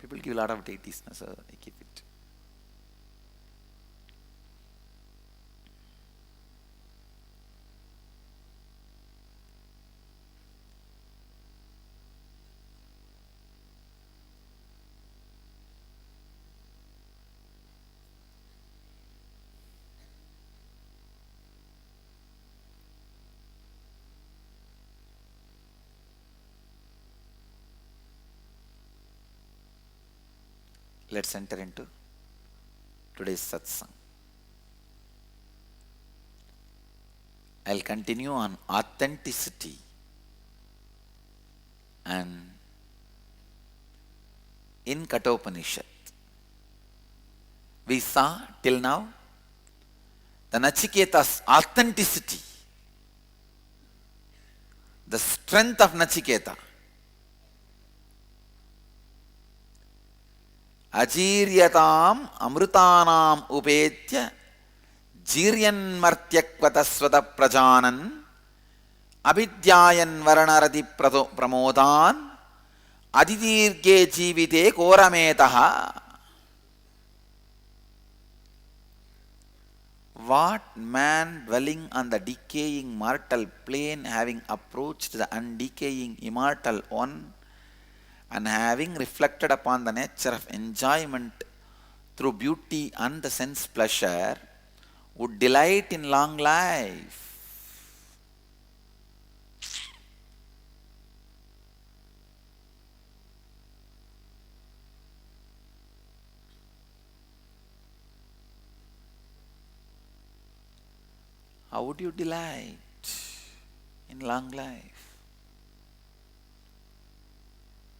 People give a lot of deities, so I keep it. Let's enter into today's satsang. I'll continue on authenticity, and in Kathopanishad we saw till now the Nachiketa's authenticity, the strength of Nachiketa. Ajiryatam amrutanam upetya jiryanmartyakvataswata prajanan abhidyayan varanarati pramodan adidirge jivite korametaha. What man dwelling on the decaying mortal plane, having approached the undecaying immortal one, and having reflected upon the nature of enjoyment through beauty and the sense pleasure, would delight in long life. How would you delight in long life?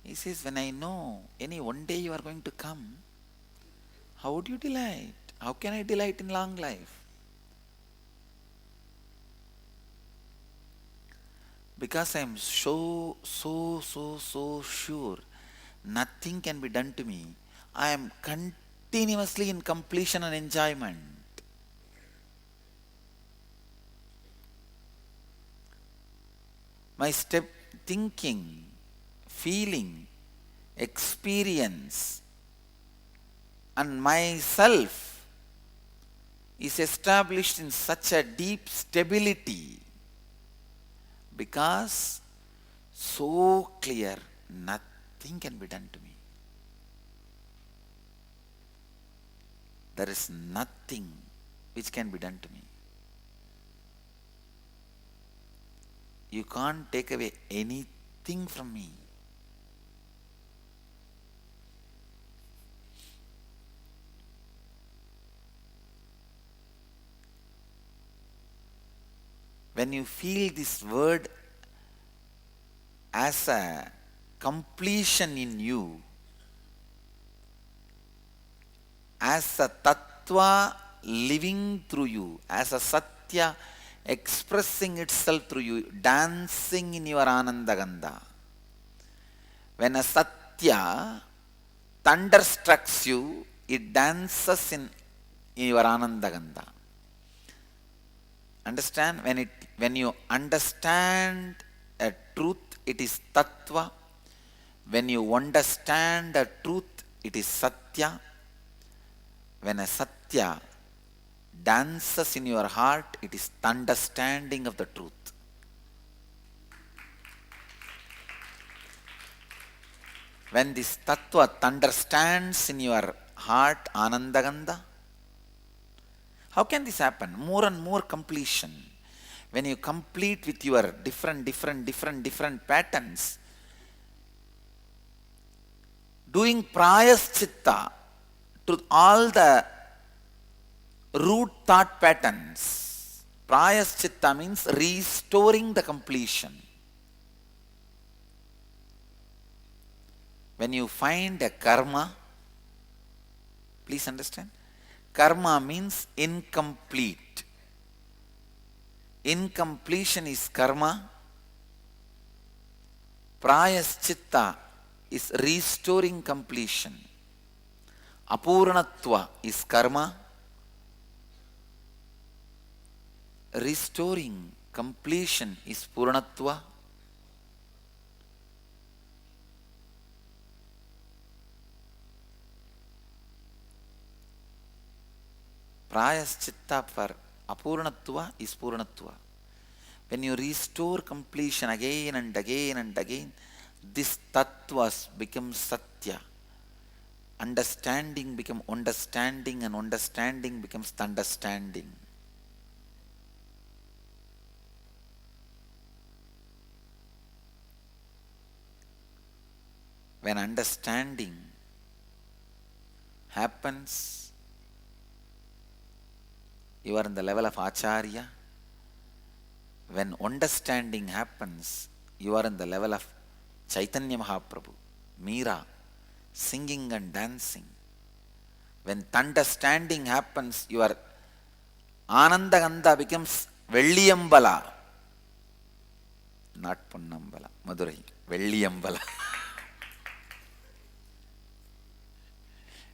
He says, when I know any one day you are going to come, how would you delight? How can I delight in long life? Because I am so sure nothing can be done to me. I am continuously in completion and enjoyment. My thinking, feeling, experience, and myself is established in such a deep stability because so clear nothing can be done to me. There is nothing which can be done to me. You can't take away anything from me. When you feel this word as a completion in you, as a tattva living through you, as a satya expressing itself through you, dancing in your Anandagandha. When a satya thunderstrucks you, it dances in your Anandagandha. Understand? When you understand a truth, it is tattva. When you understand a truth, it is satya. When a satya dances in your heart, it is the understanding of the truth. When this tattva understands in your heart, Anandagandha, how can this happen? More and more completion. When you complete with your different patterns, doing prayaschitta to all the root thought patterns. Prayaschitta means restoring the completion. When you find a karma, please understand, karma means incomplete. Incompletion is karma. Prayaschitta is restoring completion. Apurnatva is karma. Restoring completion is Purnatva. . Prayaschitta for apurnatva is purnatva. When you restore completion again and again and again, this tattvas become satya. Understanding become understanding, and understanding becomes understanding. When understanding happens, you are in the level of Acharya. When understanding happens, you are in the level of Chaitanya Mahaprabhu, Meera, singing and dancing. When understanding happens, your Anandagandha becomes Velliyambala, not Punnambala, Madurai, Velliyambala.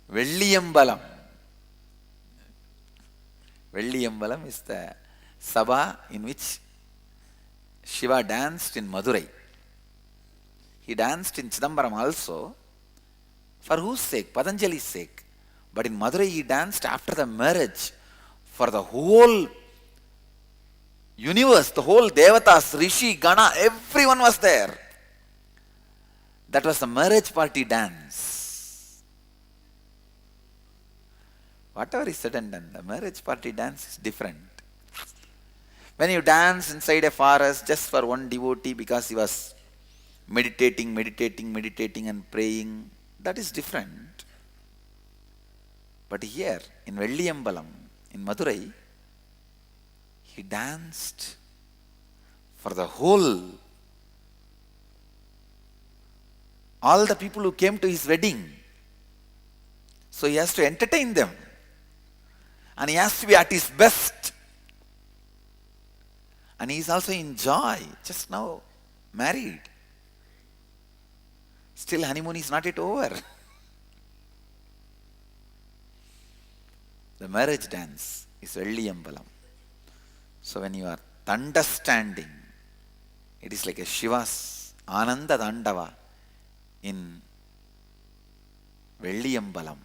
Velliyambalam. Velliyambalam is the Sabha in which Shiva danced in Madurai. He danced in Chidambaram also. For whose sake? Patanjali's sake. But in Madurai he danced after the marriage for the whole universe, the whole Devatas, Rishi, Gana, everyone was there. That was the marriage party dance. Whatever is said and done, the marriage party dance is different. When you dance inside a forest just for one devotee because he was meditating and praying, that is different. But here in Velliyambalam, in Madurai, he danced for the whole, all the people who came to his wedding. So he has to entertain them. And he has to be at his best. And he is also in joy, just now married. Still honeymoon is not yet over. The marriage dance is Velliyambalam. So when you are understanding, it is like a Shiva's Ananda Dandava in Velliyambalam.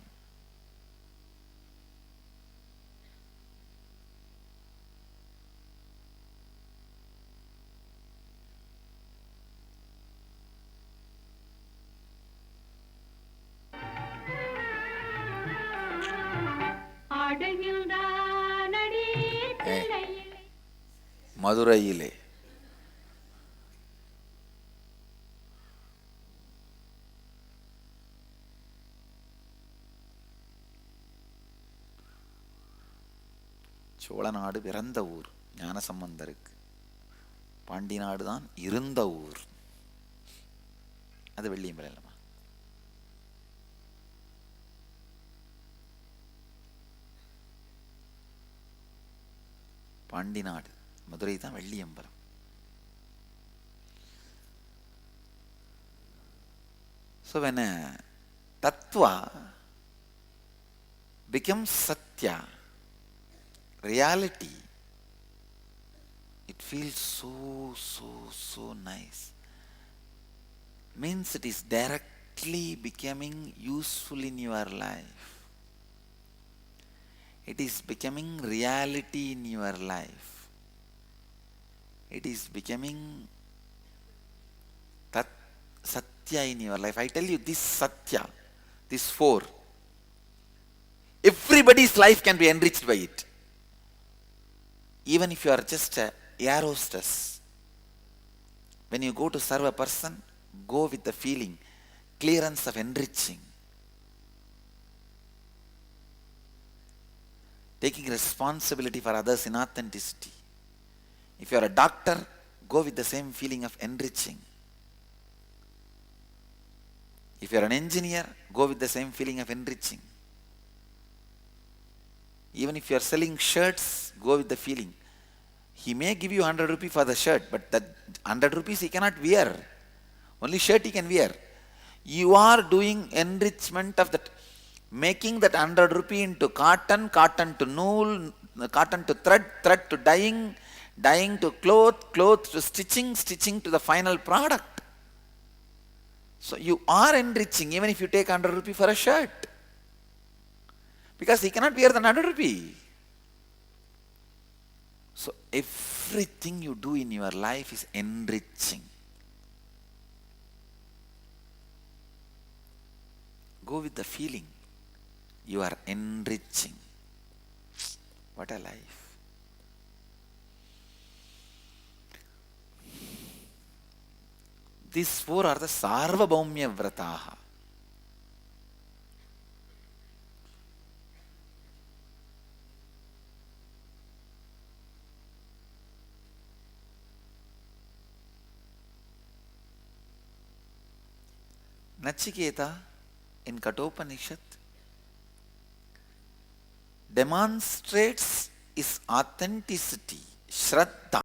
மதுரையிலே சோழ நாடு பிறந்த ஊர் ஞானசம்பந்தருக்கு, பாண்டி நாடு தான் இருந்த ஊர். அது வெள்ளியம்பலம் இல்லைம்மா. பாண்டி நாடு, மதுரை தான் Velliyambalam. So when a tattva becomes satya, reality, it feels so nice. Means it is directly becoming useful in your life. It is becoming reality in your life. It is becoming satya in your life. I tell you, this satya, this four, everybody's life can be enriched by it. Even if you are just a air hostess, when you go to serve a person, go with the feeling, clearance of enriching. Taking responsibility for others in authenticity. If you are a doctor, go with the same feeling of enriching. If you are an engineer, go with the same feeling of enriching. Even if you are selling shirts, go with the feeling. He may give you 100 rupees for the shirt, but that 100 rupees he cannot wear. Only shirt he can wear. You are doing enrichment of that, making that 100 rupee into cotton, cotton to nool, cotton to thread, thread to dyeing, dyeing to cloth, cloth to stitching, stitching to the final product. So you are enriching even if you take 100 rupee for a shirt. Because he cannot wear the 100 rupee. So everything you do in your life is enriching. Go with the feeling. You are enriching. What a life. These four are the Sarvabhaumya Vrataha. Nachiketa in Kathopanishad demonstrates his authenticity, Shraddha.